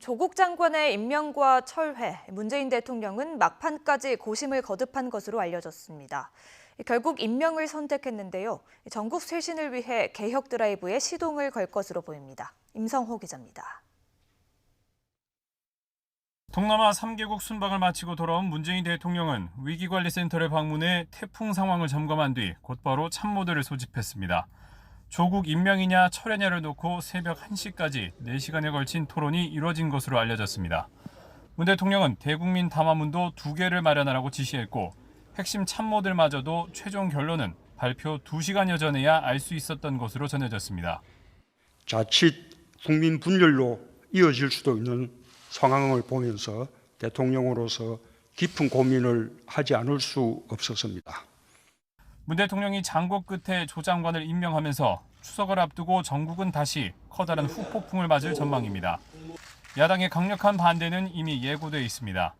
조국 장관의 임명과 철회, 문재인 대통령은 막판까지 고심을 거듭한 것으로 알려졌습니다. 결국 임명을 선택했는데요. 전국 쇄신을 위해 개혁 드라이브에 시동을 걸 것으로 보입니다. 임성호 기자입니다. 동남아 3개국 순방을 마치고 돌아온 문재인 대통령은 위기관리센터를 방문해 태풍 상황을 점검한 뒤 곧바로 참모들을 소집했습니다. 조국 임명이냐 철회냐를 놓고 새벽 1시까지 4시간에 걸친 토론이 이뤄진 것으로 알려졌습니다. 문 대통령은 대국민 담화문도 2개를 마련하라고 지시했고 핵심 참모들마저도 최종 결론은 발표 2시간여 전에야 알 수 있었던 것으로 전해졌습니다. 자칫 국민 분열로 이어질 수도 있는 상황을 보면서 대통령으로서 깊은 고민을 하지 않을 수 없었습니다. 문 대통령이 장고 끝에 조 장관을 임명하면서 추석을 앞두고 전국은 다시 커다란 후폭풍을 맞을 전망입니다. 야당의 강력한 반대는 이미 예고돼 있습니다.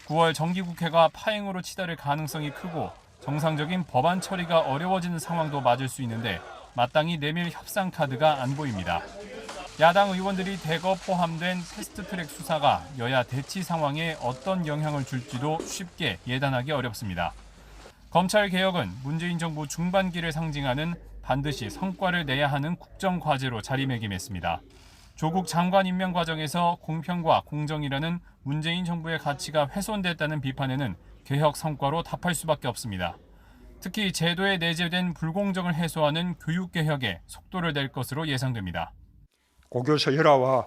9월 정기국회가 파행으로 치달을 가능성이 크고 정상적인 법안 처리가 어려워지는 상황도 맞을 수 있는데 마땅히 내밀 협상 카드가 안 보입니다. 야당 의원들이 대거 포함된 패스트트랙 수사가 여야 대치 상황에 어떤 영향을 줄지도 쉽게 예단하기 어렵습니다. 검찰개혁은 문재인 정부 중반기를 상징하는 반드시 성과를 내야 하는 국정과제로 자리매김했습니다. 조국 장관 임명 과정에서 공평과 공정이라는 문재인 정부의 가치가 훼손됐다는 비판에는 개혁 성과로 답할 수밖에 없습니다. 특히 제도에 내재된 불공정을 해소하는 교육개혁에 속도를 낼 것으로 예상됩니다. 고교서 혈화와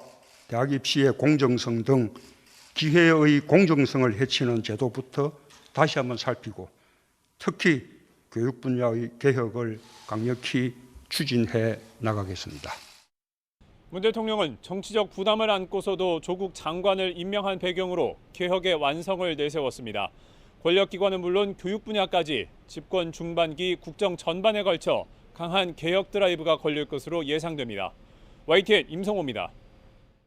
대학 입시의 공정성 등 기회의 공정성을 해치는 제도부터 다시 한번 살피고 특히 교육 분야의 개혁을 강력히 추진해 나가겠습니다. 문 대통령은 정치적 부담을 안고서도 조국 장관을 임명한 배경으로 개혁의 완성을 내세웠습니다. 권력기관은 물론 교육 분야까지 집권 중반기 국정 전반에 걸쳐 강한 개혁 드라이브가 걸릴 것으로 예상됩니다. YTN 임성호입니다.